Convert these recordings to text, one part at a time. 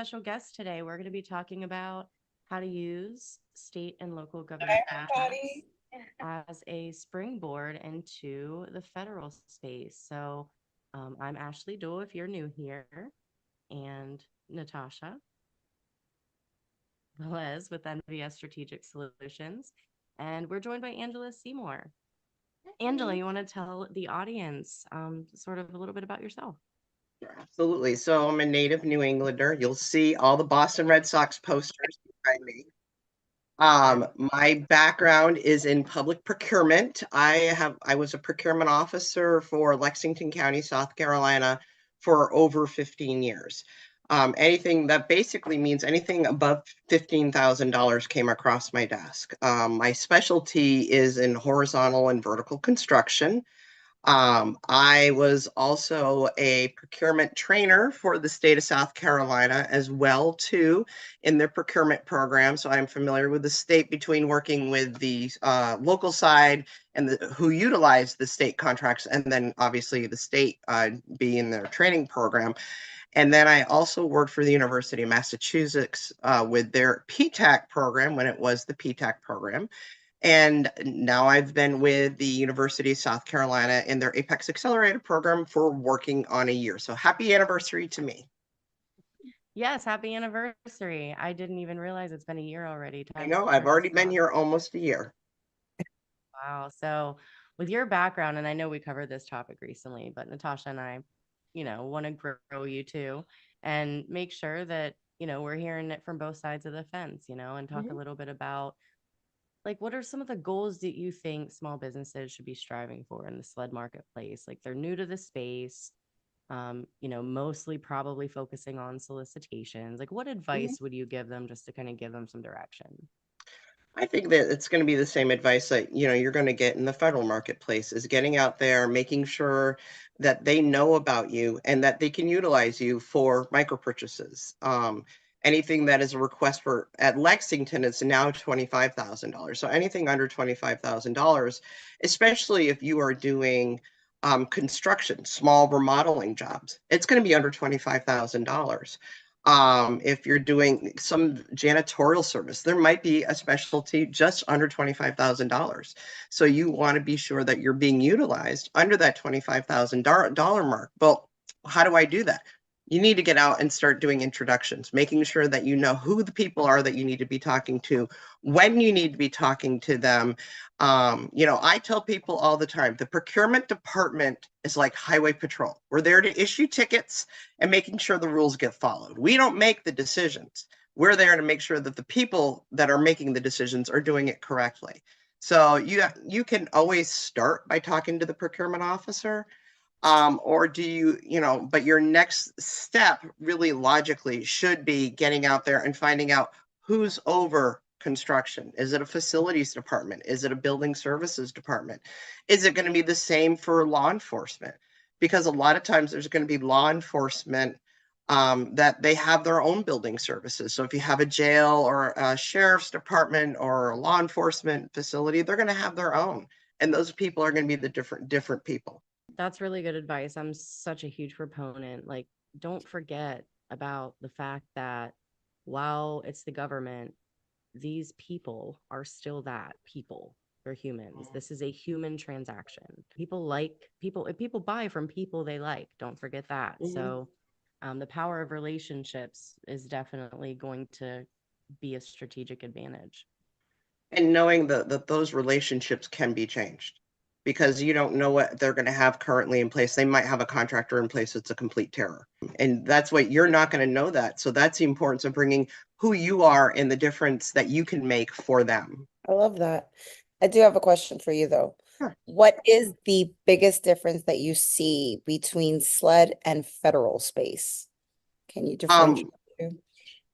special guest today. We're going to be talking about how to use state and local government Hi, contracts everybody. as a springboard into the federal space. I'm Ashley Dole, if you're new here, and Natasha Velez with NVS Strategic Solutions. And we're joined by Angela Seymour. Angela, you want to tell the audience sort of a little bit about yourself? Sure, absolutely. So I'm a native New Englander. You'll see all the Boston Red Sox posters behind me. My background is in public procurement. I was a procurement officer for Lexington County, South Carolina for over 15 years. Anything that basically means anything above $15,000 came across my desk. My specialty is in horizontal and vertical construction. I was also a procurement trainer for the state of South Carolina as well too in their procurement program. So I'm familiar with the state between working with the local side and who utilize the state contracts, and then obviously the state being their training program. And then I also worked for the University of Massachusetts with their PTAC program when it was the PTAC program. And now I've been with the University of South Carolina in their Apex Accelerator program for working on a year. So happy anniversary to me. Yes, happy anniversary. I didn't even realize it's been a year already. I Time know I've sure already does been fly. here almost a year. Wow. So, with your background, and I know we covered this topic recently, but Natasha and I, want to grow you too and make sure that, we're hearing it from both sides of the fence, and talk a Mhm. little bit about like what are some of the goals that you think small businesses should be striving for in the SLED marketplace? Like they're new to the space, mostly probably focusing on solicitations. Like what Mhm. advice would you give them just to kind of give them some direction? I think that it's going to be the same advice that you're going to get in the federal marketplace is getting out there, making sure that they know about you and that they can utilize you for micro purchases. Anything that is a request for at Lexington is now $25,000. So anything under $25,000, especially if you are doing construction, small remodeling jobs, it's going to be under $25,000. If you're doing some janitorial service, there might be a specialty just under $25,000. So you want to be sure that you're being utilized under that $25,000 mark. Well, how do I do that? You need to get out and start doing introductions, making sure that you know who the people are that you need to be talking to, when you need to be talking to them. I tell people all the time, the procurement department is like highway patrol. We're there to issue tickets and making sure the rules get followed. We don't make the decisions. We're there to make sure that the people that are making the decisions are doing it correctly. So you can always start by talking to the procurement officer, or do but your next step really logically should be getting out there and finding out who's over construction. Is it a facilities department? Is it a building services department? Is it going to be the same for law enforcement? Because a lot of times there's going to be law enforcement that they have their own building services. So if you have a jail or a sheriff's department or a law enforcement facility, they're going to have their own. And those people are going to be the different people. That's really good advice. I'm such a huge proponent. Like, don't forget about the fact that while it's the government, these people are still that people. They're humans. This is a human transaction. People like people, if people buy from people they like, don't forget that. Mhm. The power of relationships is definitely going to be a strategic advantage. And knowing that those relationships can be changed because you don't know what they're going to have currently in place. They might have a contractor in place that's a complete terror. And that's what you're not going to know that. So that's the importance of bringing who you are and the difference that you can make for them. I love that. I do have a question for you though. Sure. What is the biggest difference that you see between SLED and federal space? Can you differentiate?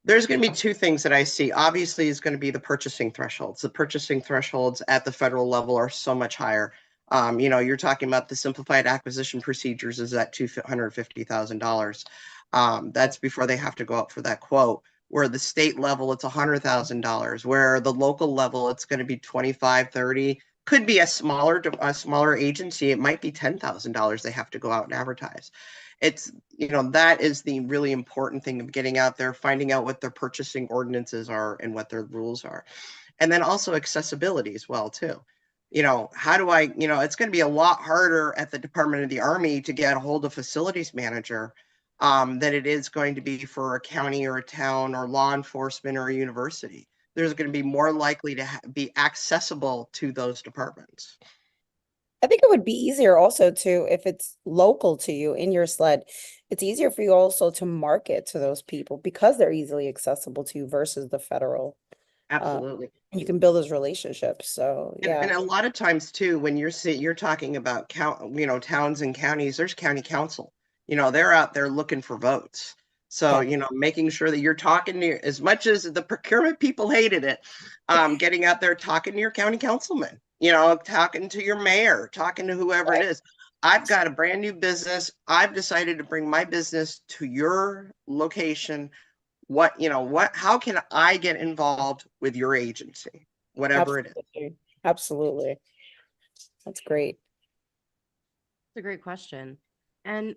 There's going to be two things that I see. Obviously, is going to be the purchasing thresholds. The purchasing thresholds at the federal level are so much higher. You're talking about the simplified acquisition procedures is at $250,000. That's before they have to go out for that quote. Where the state level, it's $100,000. Where the local level, it's going to be 25, 30. Could be a smaller agency. It might be $10,000 they have to go out and advertise. It's, that is the really important thing of getting out there, finding out what their purchasing ordinances are and what their rules are. And then also accessibility as well, too. How do I, it's going to be a lot harder at the Department of the Army to get a hold of facilities manager than it is going to be for a county or a town or law enforcement or a university. There's going to be more likely to be accessible to those departments. I think it would be easier also to, if it's local to you in your SLED, it's easier for you also to market to those people because they're easily accessible to you versus the federal. Absolutely. You can build those relationships. So And yeah, a lot of times too, when you're talking about towns and counties, there's county council. They're out there looking for votes. So, yeah, making sure that you're talking to, as much as the procurement people hated it, getting out there talking to your county councilman, talking to your mayor, talking to whoever it right. is. I've got a brand new business. I've decided to bring my business to your location. How can I get involved with your agency? Whatever it is. Absolutely. Absolutely. That's great. It's a great question. And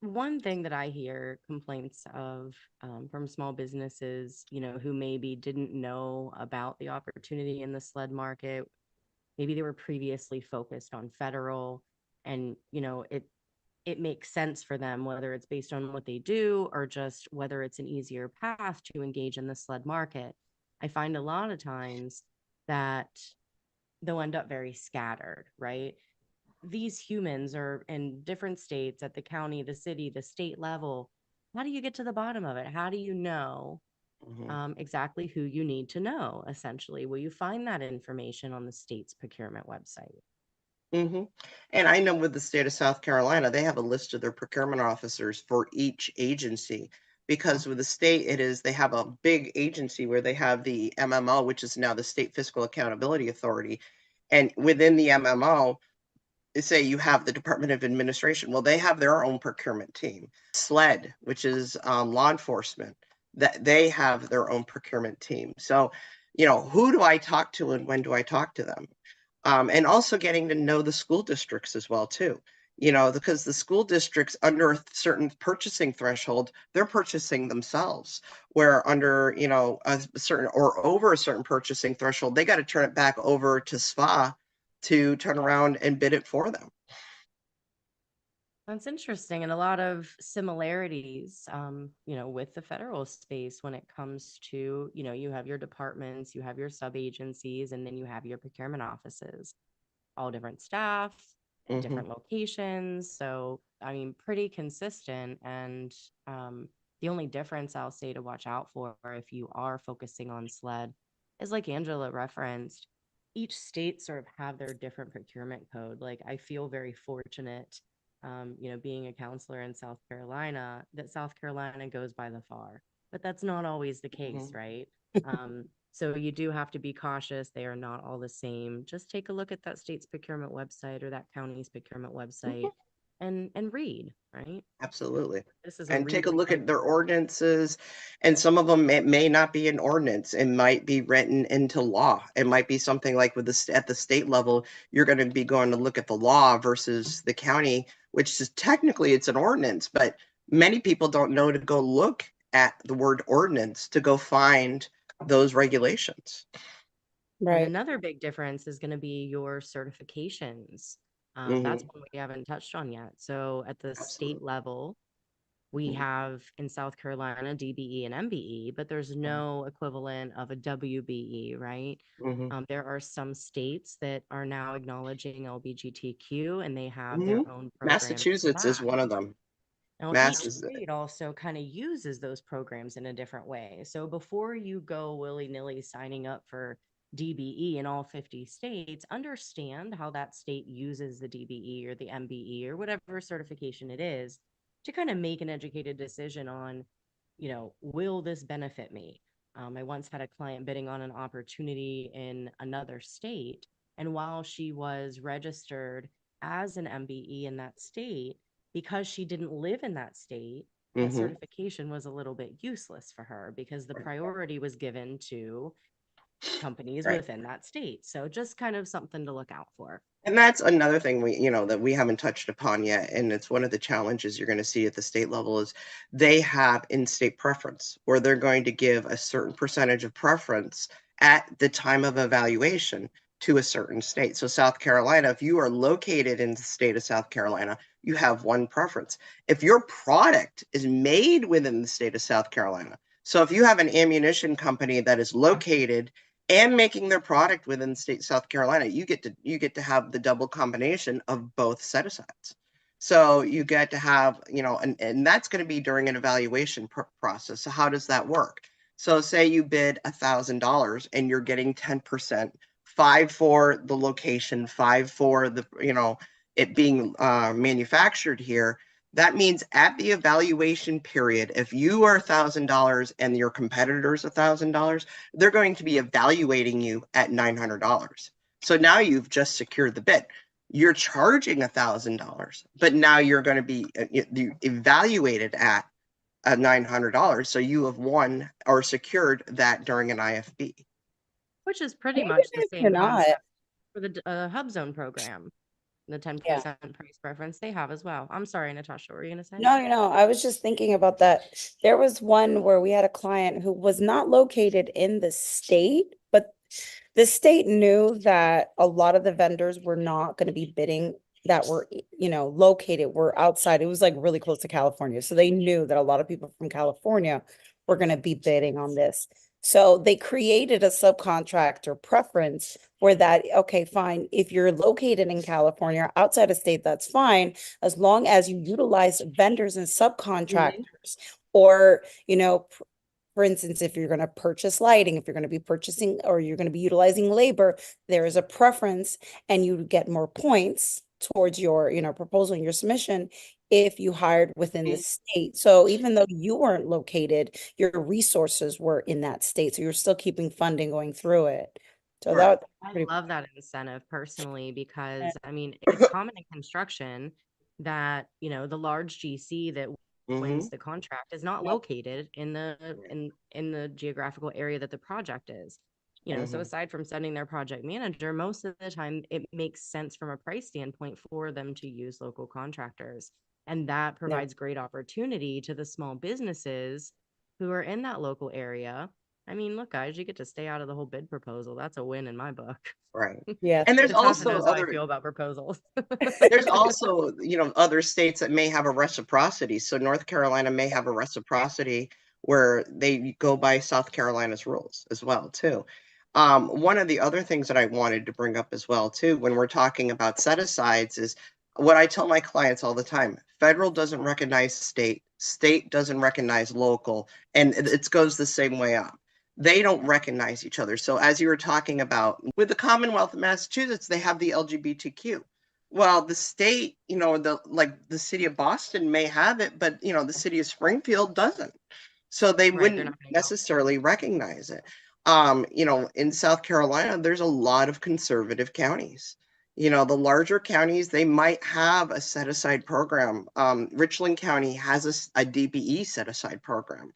one thing that I hear complaints of from small businesses, who maybe didn't know about the opportunity in the SLED market, maybe they were previously focused on federal, and it makes sense for them, whether it's based on what they do or just whether it's an easier path to engage in the SLED market. I find a lot of times that they'll end up very scattered, right? These humans are in different states at the county, the city, the state level. How do you get to the bottom of it? How do you know Mhm. exactly who you need to know, essentially? Will you find that information on the state's procurement website? Mhm. And I know with the state of South Carolina, they have a list of their procurement officers for each agency because with the state, they have a big agency where they have the MMO, which is now the State Fiscal Accountability Authority. And within the MMO, say you have the Department of Administration. Well, they have their own procurement team. SLED, which is law enforcement, that they have their own procurement team. So, who do I talk to and when do I talk to them? And also getting to know the school districts as well too. Because the school districts under a certain purchasing threshold, they're purchasing themselves. Where under, a certain or over a certain purchasing threshold, they got to turn it back over to SFA to turn around and bid it for them. That's interesting, and a lot of similarities, with the federal space when it comes to, you have your departments, you have your sub agencies, and then you have your procurement offices, all different staff, Hmm. different locations. So, I mean, pretty consistent. And the only difference I'll say to watch out for if you are focusing on SLED is, like Angela referenced, each state sort of have their different procurement code. Like, I feel very fortunate, being a counselor in South Carolina, that South Carolina goes by the FAR, but that's not always the case, Hmm. right? So you do have to be cautious. They are not all the same. Just take a look at that state's procurement website or that county's procurement website and read, right? Absolutely. This is a And take a really look at their helpful. ordinances. And some of them may not be an ordinance. It might be written into law. It might be something like at the state level, you're going to be going to look at the law versus the county, which is technically it's an ordinance, but many people don't know to go look at the word ordinance to go find those regulations. And Right. another big difference is going to be your certifications. That's Hmm. one we haven't touched on yet. So at the state Absolutely. level, we have in South Carolina DBE and MBE, but there's no equivalent of a WBE, right? Hmm. There are some states that are now acknowledging LGBTQ and they have Hmm. their own programs for Massachusetts is that. one of them. Now, Mass each is, state also kind of uses those programs in a different way. So before you go willy nilly signing up for DBE in all 50 states, understand how that state uses the DBE or the MBE or whatever certification it is to kind of make an educated decision on, will this benefit me? I once had a client bidding on an opportunity in another state. And while she was registered as an MBE in that state, because she didn't live in that state, that hmm certification was a little bit useless for her because the priority was given to companies Right. within that state. So just kind of something to look out for. And that's another thing that we haven't touched upon yet. And it's one of the challenges you're going to see at the state level is they have in-state preference where they're going to give a certain percentage of preference at the time of evaluation to a certain state. So South Carolina, if you are located in the state of South Carolina, you have one preference. If your product is made within the state of South Carolina, so if you have an ammunition company that is located and making their product within the state of South Carolina, you get to have the double combination of both set asides. So you get to have, and that's going to be during an evaluation process. So how does that work? So say you bid $1,000 and you're getting 10%, 5 for the location, 5 for the, it being manufactured here. That means at the evaluation period, if you are $1,000 and your competitor's $1,000, they're going to be evaluating you at $900. So now you've just secured the bid. You're charging $1,000, but now you're going to be evaluated at $900. So you have won or secured that during an IFB. Which is pretty Even much the if you're same not, concept for the hub zone program. The 10% yeah. price preference they have as well. I'm sorry, Natasha, what were you going to say? No, I was just thinking about that. There was one where we had a client who was not located in the state, but the state knew that a lot of the vendors were not going to be bidding that were, located, were outside. It was like really close to California. So they knew that a lot of people from California were going to be bidding on this. So they created a subcontractor preference where that, okay, fine. If you're located in California or outside of state, that's fine, as long as you utilize vendors and subcontractors or, for instance, if you're going to purchase lighting, if you're going to be purchasing or you're going to be utilizing labor, there is a preference and you get more points towards your, proposal and your submission if you hired within the state. So even though you weren't located, your resources were in that state. So you're still keeping funding going through it. So Right. that I pretty love that incentive personally because I mean it's common in construction that the large GC that wins the contract is not Yep. located in the geographical area that the project is. So aside from sending their project manager, most of the time it makes sense from a price standpoint for them to use local contractors. And that provides great opportunity to the small businesses who are in that local area. I mean, look, guys, you get to stay out of the whole bid proposal. That's a win in my book. Right. Yeah. And there's Natasha knows also how I other feel about proposals. there's also, other states that may have a reciprocity. So North Carolina may have a reciprocity where they go by South Carolina's rules as well, too. One of the other things that I wanted to bring up as well, too, when we're talking about set asides is what I tell my clients all the time. Federal doesn't recognize state, state doesn't recognize local, and it goes the same way up. They don't recognize each other. So as you were talking about with the Commonwealth of Massachusetts, they have the LGBTQ. Well, the state, the city of Boston may have it, but the city of Springfield doesn't. So they Right, wouldn't necessarily recognize it. In South Carolina, there's a lot of conservative counties. The larger counties, they might have a set aside program. Richland County has a DBE set aside program.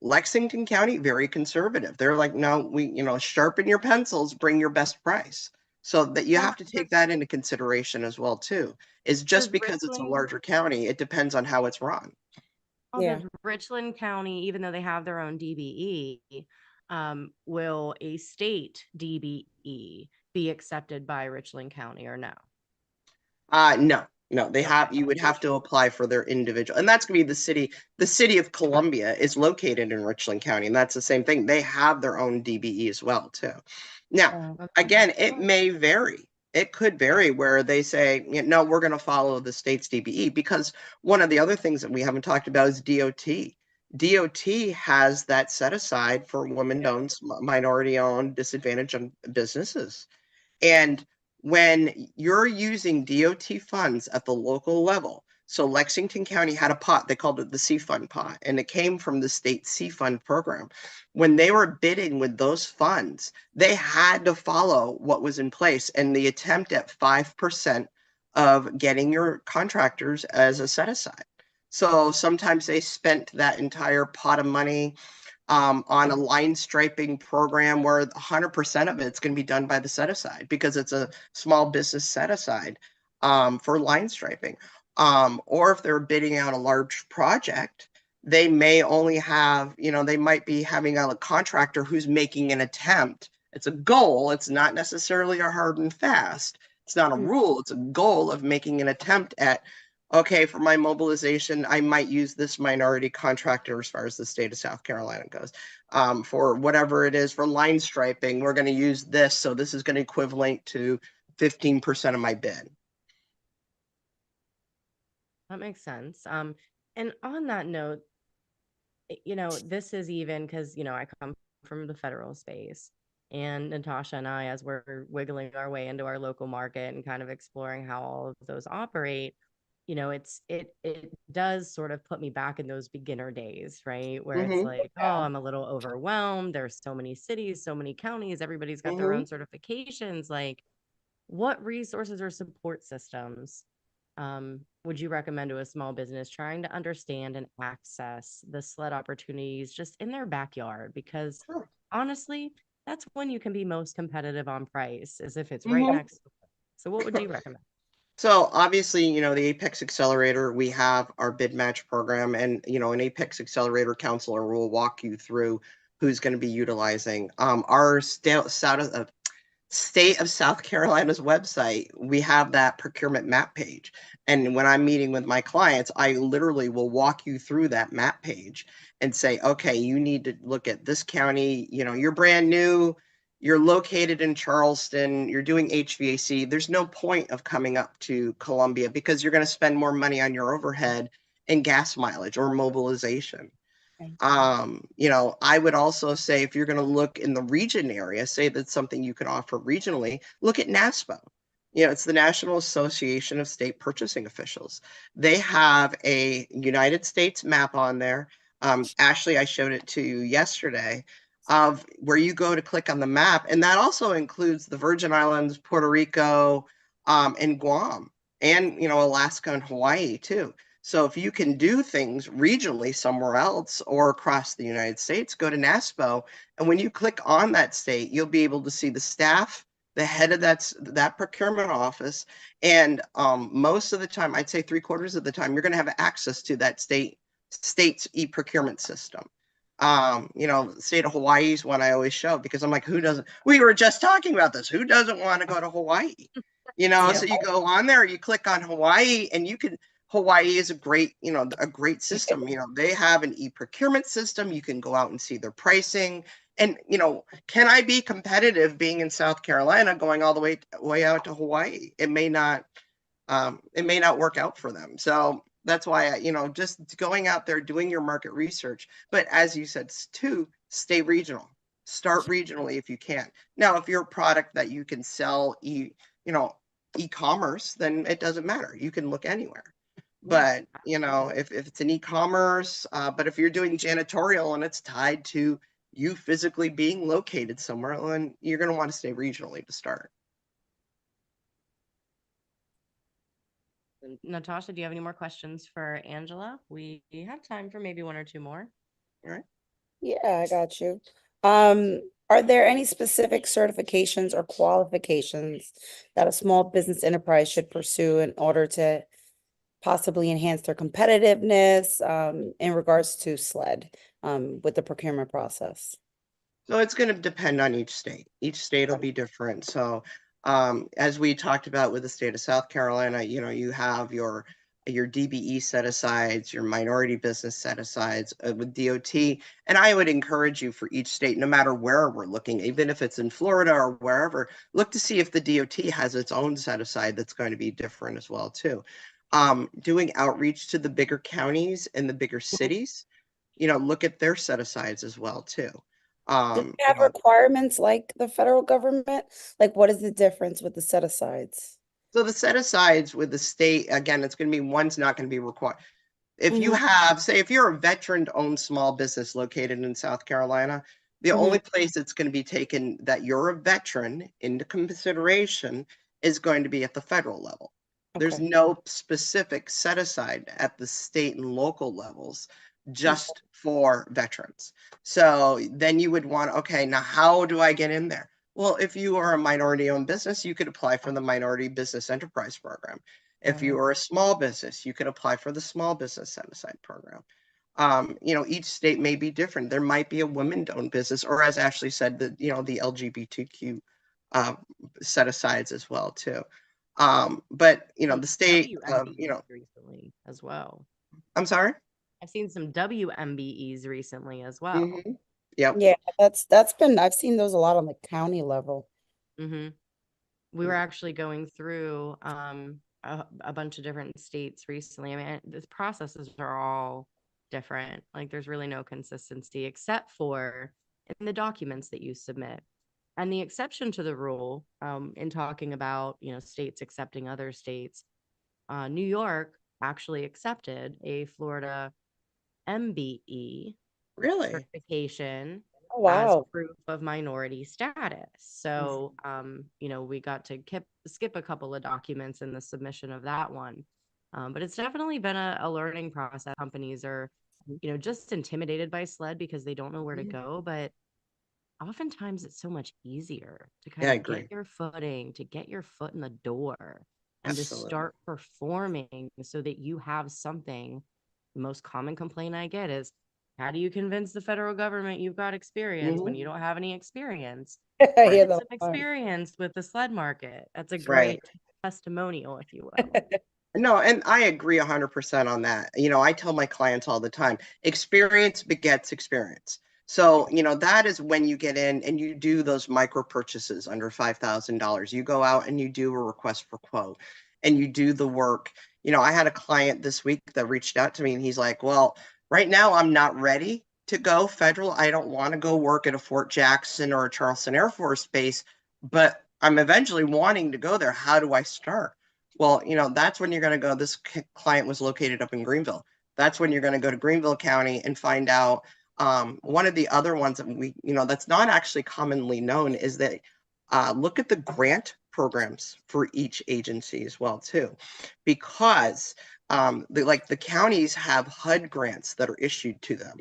Lexington County, very conservative. They're like, no, we, sharpen your pencils, bring your best price. So that you have to take that into consideration as well, too. Is just because it's a larger county, it depends on how it's run. Yeah. Richland County, even though they have their own DBE, will a state DBE be accepted by Richland County or no? No, you would have to apply for their individual, and that's gonna be the city. The city of Columbia is located in Richland County, and that's the same thing. They have their own DBE as well, too. Now, again, it may vary. It could vary where they say, no, we're going to follow the state's DBE, because one of the other things that we haven't talked about is DOT. DOT has that set aside for women-owned, minority-owned, disadvantaged businesses. And when you're using DOT funds at the local level, so Lexington County had a pot, they called it the C Fund pot, and it came from the state C Fund program. When they were bidding with those funds, they had to follow what was in place, and the attempt at 5% of getting your contractors as a set aside. So sometimes they spent that entire pot of money on a line striping program where 100% of it's going to be done by the set aside because it's a small business set aside for line striping. Or if they're bidding out a large project, they may only have, they might be having a contractor who's making an attempt. It's a goal. It's not necessarily a hard and fast. It's not a rule. It's a goal of making an attempt at, okay, for my mobilization, I might use this minority contractor as far as the state of South Carolina goes. For whatever it is, for line striping, we're going to use this. So this is going to equivalent to 15% of my bid. That makes sense. And on that note, this is even because, I come from the federal space, and Natasha and I, as we're wiggling our way into our local market and kind of exploring how all of those operate, it does sort of put me back in those beginner days, right? Where it's like, oh, I'm a little overwhelmed. There's so many cities, so many counties, everybody's got their own certifications. Like, what resources or support systems would you recommend to a small business trying to understand and access the SLED opportunities just in their backyard? Because honestly, that's when you can be most competitive on price, as if it's right next to it. So what would you recommend? So obviously, the Apex Accelerator, we have our bid match program, and an Apex Accelerator counselor will walk you through who's going to be utilizing our state of South Carolina's website. We have that procurement map page. And when I'm meeting with my clients, I literally will walk you through that map page and say, okay, you need to look at this county, you're brand new, you're located in Charleston, you're doing HVAC. There's no point of coming up to Columbia because you're going to spend more money on your overhead and gas mileage or mobilization. I would also say if you're going to look in the region area, say that's something you can offer regionally, look at NASPO. It's the National Association of State Purchasing Officials. They have a United States map on there. Ashley, I showed it to you yesterday of where you go to click on the map. And that also includes the Virgin Islands, Puerto Rico, and Guam, and, Alaska and Hawaii too. So if you can do things regionally somewhere else or across the United States, go to NASPO. And when you click on that state, you'll be able to see the staff, the head of that procurement office. And most of the time, I'd say 3/4 of the time, you're going to have access to that state's e-procurement system. The state of Hawaii is one I always show because I'm like, we were just talking about this. Who doesn't want to go to Hawaii? So you go on there, you click on Hawaii, and Hawaii is a great system. They have an e-procurement system. You can go out and see their pricing. And, can I be competitive being in South Carolina going all the way out to Hawaii? It may not work out for them. So that's why, just going out there, doing your market research. But as you said, too, stay regional. Start regionally if you can. Now, if you're a product that you can sell e-commerce, then it doesn't matter. You can look anywhere. But, if it's an e-commerce, but if you're doing janitorial and it's tied to you physically being located somewhere, then you're going to want to stay regionally to start. Natasha, do you have any more questions for Angela? We have time for maybe one or two more. All right. Yeah, I got you. Are there any specific certifications or qualifications that a small business enterprise should pursue in order to possibly enhance their competitiveness in regards to SLED with the procurement process? So it's going to depend on each state. Each state will be different. So as we talked about with the state of South Carolina, you have your DBE set-asides, your minority business set-asides with DOT. And I would encourage you for each state, no matter where we're looking, even if it's in Florida or wherever, look to see if the DOT has its own set-aside that's going to be different as well too. Doing outreach to the bigger counties and the bigger cities, look at their set-asides as well too. Do they have requirements like the federal government? Like, what is the difference with the set-asides? So the set-asides with the state, again, it's going to be one's not going to be required. If you have, say, if you're a veteran-owned small business located in South Carolina, the only place it's going to be taken that you're a veteran into consideration is going to be at the federal level. There's no specific set-aside at the state and local levels just for veterans. So then you would want, okay, now how do I get in there? Well, if you are a minority owned business, you could apply for the Minority Business Enterprise Program. If you are a small business, you could apply for the Small Business Set Aside Program. Each state may be different. There might be a women-owned business, or as Ashley said, the LGBTQ set asides as well too. But the state, recently as well. I'm sorry. I've seen some WMBEs recently as well. Mm-hmm. Yep. Yeah, I've seen those a lot on the county level. Mm-hmm. We were actually going through a bunch of different states recently. I mean, the processes are all different. Like there's really no consistency except for in the documents that you submit. And the exception to the rule, in talking about, states accepting other states, New York actually accepted a Florida MBE Really? certification Oh, as wow. proof of minority status. So, we got to skip a couple of documents in the submission of that one. But it's definitely been a learning process. Companies are, just intimidated by SLED because they don't know where to go. But oftentimes it's so much easier to kind of get your footing, to get your foot in the door and to start performing so that you have something. The most common complaint I get is, how do you convince the federal government you've got experience when you don't have any experience? Get some experience with the SLED market. That's a great testimonial, if you will. No, and I agree 100% on that. I tell my clients all the time, experience begets experience. So, that is when you get in and you do those micro purchases under $5,000. You go out and you do a request for quote and you do the work. I had a client this week that reached out to me and he's like, well, right now I'm not ready to go federal. I don't want to go work at a Fort Jackson or a Charleston Air Force Base, but I'm eventually wanting to go there. How do I start? Well, that's when you're going to go. This client was located up in Greenville. That's when you're going to go to Greenville County and find out. One of the other ones that that's not actually commonly known is that look at the grant programs for each agency as well too, because the counties have HUD grants that are issued to them.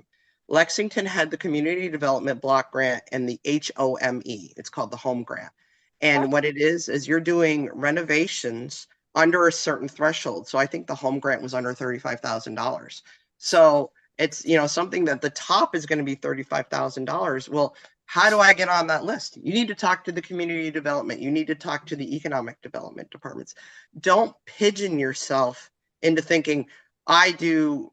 Lexington had the Community Development Block Grant and the HOME. It's called the Home Grant. And what it is you're doing renovations under a certain threshold. So I think the home grant was under $35,000. So it's, something that the top is going to be $35,000. Well, how do I get on that list? You need to talk to the community development. You need to talk to the economic development departments. Don't pigeon yourself into thinking, I do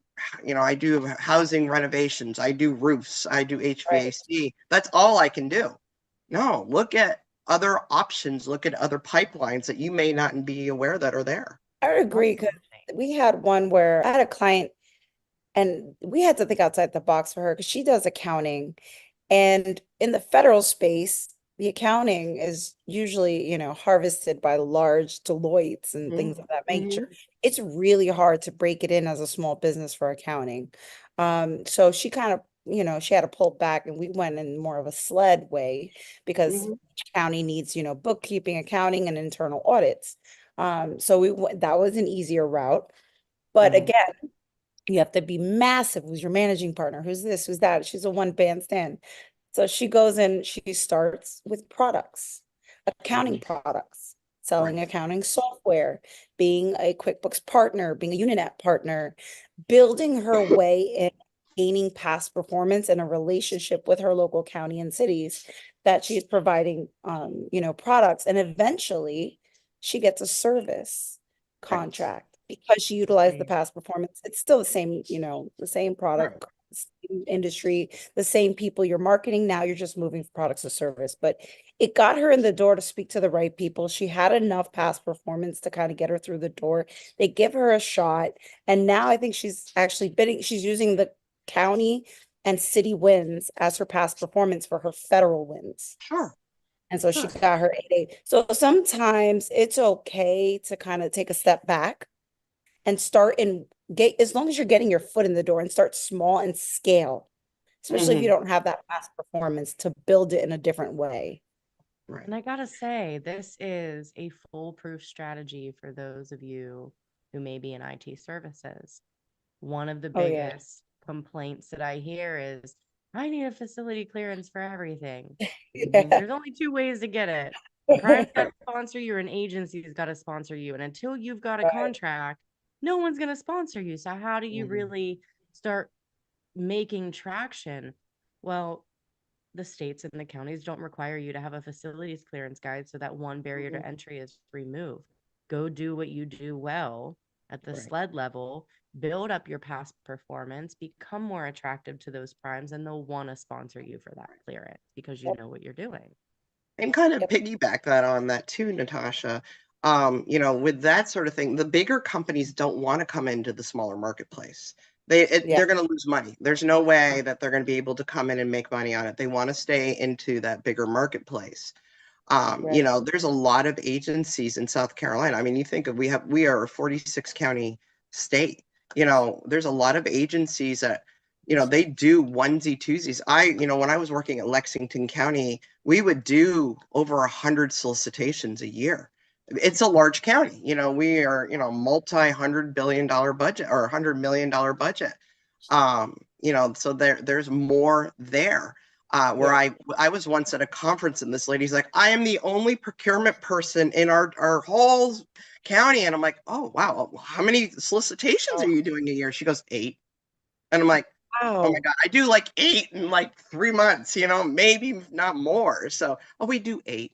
housing renovations. I do roofs. I do HVAC. That's all I can do. No, look at other options, look at other pipelines that you may not be aware that are there. I agree, because we had one where I had a client and we had to think outside the box for her because she does accounting. And in the federal space, the accounting is usually, harvested by large Deloittes and things of that nature. It's really hard to break it in as a small business for accounting. So she kind of, she had to pull back and we went in more of a SLED way because each county needs, bookkeeping, accounting, and internal audits. So that was an easier route. But again, you have to be massive. Who's your managing partner? Who's this? Who's that? She's a one band stand. So she goes in, she starts with products, accounting products, selling accounting software, being a QuickBooks partner, being a Uninet partner, building her way in, gaining past performance and a relationship with her local county and cities that she's providing, products. And eventually she gets a service contract because she utilized the past performance. It's still the same, the same product, same industry, the same people you're marketing. Now you're just moving from products to service, but it got her in the door to speak to the right people. She had enough past performance to kind of get her through the door. They give her a shot. And now I think she's actually bidding. She's using the county and city wins as her past performance for her federal wins. Sure. And so she got her 8A. So sometimes it's okay to kind of take a step back and start as long as you're getting your foot in the door, and start small and scale, especially if you don't have that past performance, to build it in a different way. Right. And I gotta say, this is a foolproof strategy for those of you who may be in IT services. One of the biggest complaints that I hear is, I need a facility clearance for everything. Yeah. There's only two ways to get it. A private's got to sponsor you, or an agency's got to sponsor you. And until you've got a Right. contract, no one's going to sponsor you. So how do you Mhm. really start making traction? Well, the states and the counties don't require you to have a facilities clearance guide, so that one barrier to entry is removed. Go do what you do well at the Right. SLED level, build up your past performance, become more attractive to those primes, and they'll want to sponsor you for that clearance because you Yep. know what you're doing. And kind of Yep. piggyback that on that too, Natasha. With that sort of thing, the bigger companies don't want to come into the smaller marketplace. Yeah. They're going to lose money. There's no way that they're going to be able to come in and make money on it. They want to stay into that bigger marketplace. Right. There's a lot of agencies in South Carolina. I mean, you think of we are a 46 county state. There's a lot of agencies that, they do onesie twosies. When I was working at Lexington County, we would do over 100 solicitations a year. It's a large county. We are, multi-$100 billion budget or $100 million budget. So there's more there. Where Yeah. I was once at a conference and this lady's like, I am the only procurement person in our whole county. And I'm like, oh, wow. How many solicitations Oh, are you doing a year? She goes, 8. And I'm like, oh my wow. God, I do like 8 in like 3 months, maybe not more. So, oh, we do 8.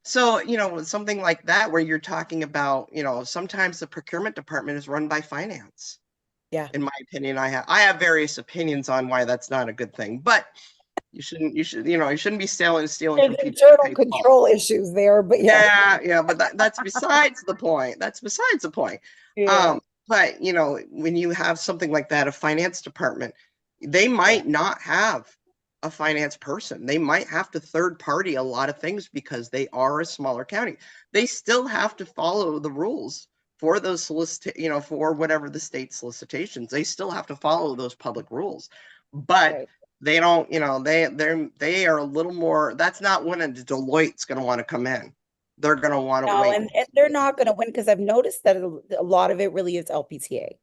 So, something like that where you're talking about, sometimes the procurement department is run by finance. Yeah. In my opinion, I have various opinions on why that's not a good thing, but you shouldn't be stealing There's from people to internal pay Paul. control issues there, but yeah. Yeah, but that's besides the point. That's besides the point. Yeah. But when you have something like that, a finance department, they Yeah. might not have a finance person. They might have to third party a lot of things because they are a smaller county. They still have to follow the rules for those for whatever the state solicitations. They still have to follow those public rules. But Right. they don't, they are a little more, that's not when a Deloitte's going to want to come in. They're going to want to No, wait. and they're not going to win because I've noticed that a lot of it really is LPTA.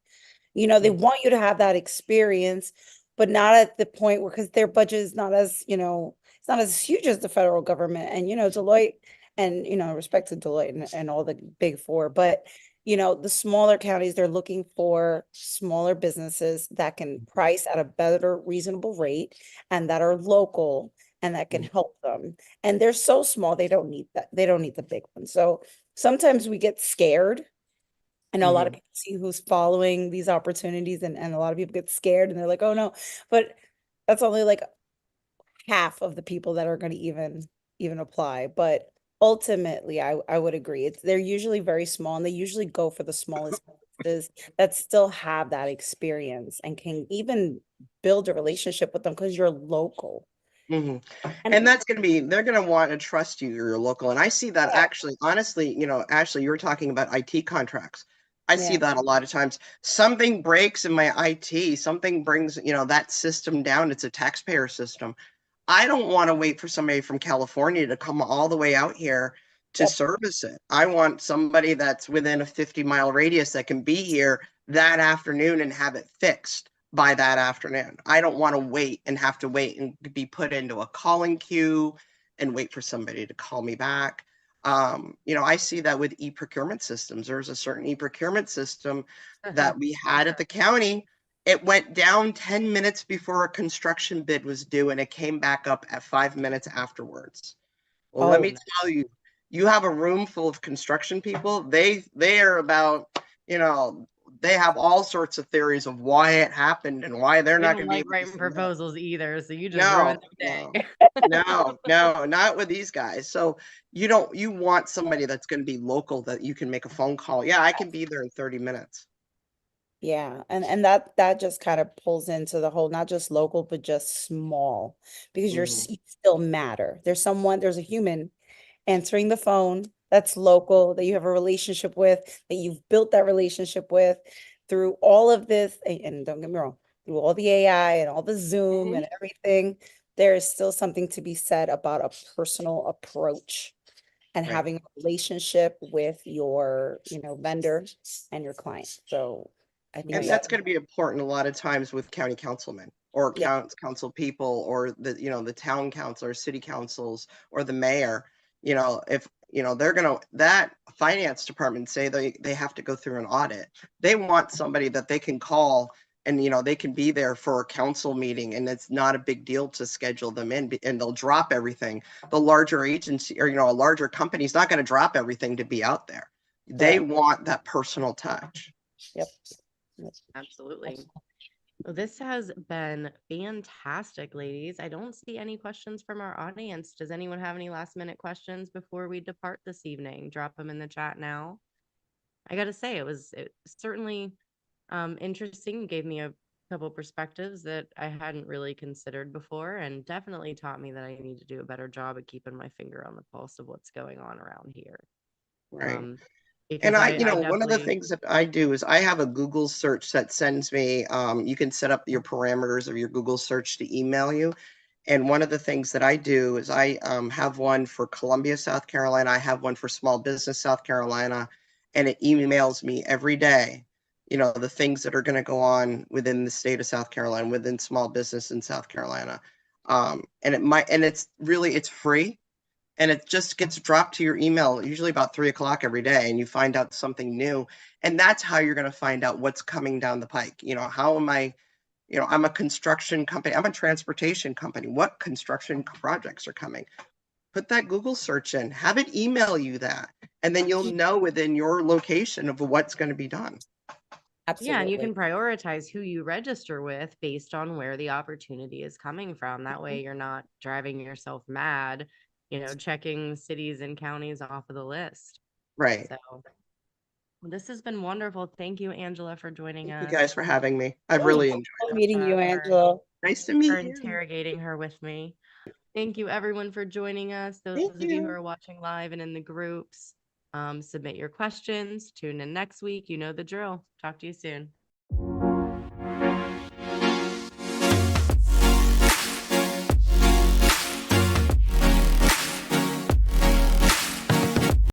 They Mhm. want you to have that experience, but not at the point where, because their budget is not as, it's not as huge as the federal government. And, Deloitte and, respect to Deloitte and all the big four, but, the smaller counties, they're looking for smaller businesses that can price at a better, reasonable rate and that are local and that can help them. And they're so small, they don't need that. They don't need the big ones. So sometimes we get scared. I know a lot of Mhm. people see who's following these opportunities and a lot of people get scared and they're like, oh no, but that's only like half of the people that are going to even apply. But ultimately, I would agree. They're usually very small and they usually go for the smallest businesses that still have that experience and can even build a relationship with them because you're local. Mhm. And And that's going to be, they're going to want to trust you, you're local. And I see that yeah, actually, honestly, Ashley, you were talking about IT contracts. I see yeah, that a lot of times. Something breaks in my IT, something brings, that system down. It's a taxpayer system. I don't want to wait for somebody from California to come all the way out here to yep, service it. I want somebody that's within a 50-mile radius that can be here that afternoon and have it fixed by that afternoon. I don't want to wait and have to wait and be put into a calling queue and wait for somebody to call me back. I see that with e-procurement systems. There's a certain e-procurement system that we So had true. at the county. It went down 10 minutes before a construction bid was due, and it came back up at 5 minutes afterwards. Well, let me oh, tell you, you have a room full of construction people. They are about, you know, they have all sorts of theories of why it happened and why they're They not don't going to be like able to writing say no. proposals either, so you just ruined No, the no, day. no, not with these guys. So you want somebody that's going to be local that you can make a phone call. Yeah, I can be there in 30 minutes. yeah, and that just kind of pulls into the whole not just local but just small because Mhm. you still matter. There's a human answering the phone that's local that you have a relationship with, that you've built that relationship with through all of this and don't get me wrong, through all the AI and all the Zoom Mhm. and everything, there is still something to be said about a personal approach and Right. having a relationship with your, vendor and your client. So I think And Right. that's going to be important a lot of times with county councilmen or Yeah. council people or the, the town council or city councils or the mayor, if, they're going to, that finance department say they have to go through an audit. They want somebody that they can call and, they can be there for a council meeting and it's not a big deal to schedule them in and they'll drop everything. The larger agency or, a larger company is not going to drop everything to be out there. They Correct. want that personal touch. Yep. Absolutely. Well, this has been fantastic, ladies. I don't see any questions from our audience. Does anyone have any last minute questions before we depart this evening? Drop them in the chat now. I got to say, it certainly interesting. Gave me a couple perspectives that I hadn't really considered before, and definitely taught me that I need to do a better job at keeping my finger on the pulse of what's going on around here. Right. Because And I, I one of the definitely, things that I do is I have a Google search that sends me, you can set up your parameters of your Google search to email you. And one of the things that I do is I have one for Columbia, South Carolina. I have one for Small Business South Carolina, and it emails me every day, the things that are going to go on within the state of South Carolina, within small business in South Carolina. And it's free. And it just gets dropped to your email, usually about 3 o'clock every day, and you find out something new. And that's how you're going to find out what's coming down the pike. How am I, I'm a construction company, I'm a transportation company. What construction projects are coming? Put that Google search in, have it email you that, and then you'll know within your location of what's going to be done. yeah, and you Absolutely. can prioritize who you register with based on where the opportunity is coming from. That way you're not driving yourself mad, checking cities and counties off of the list. Right. So this has been wonderful. Thank you, Angela, for joining Thank you us. guys for having me. I've Yeah, really enjoyed love it. meeting you, For Angela. Nice to for meet you. interrogating her with me. Thank you, everyone, for joining us. Those Thank of you who you. are watching live and in the groups, submit your questions. Tune in next week. You know the drill. Talk to you soon.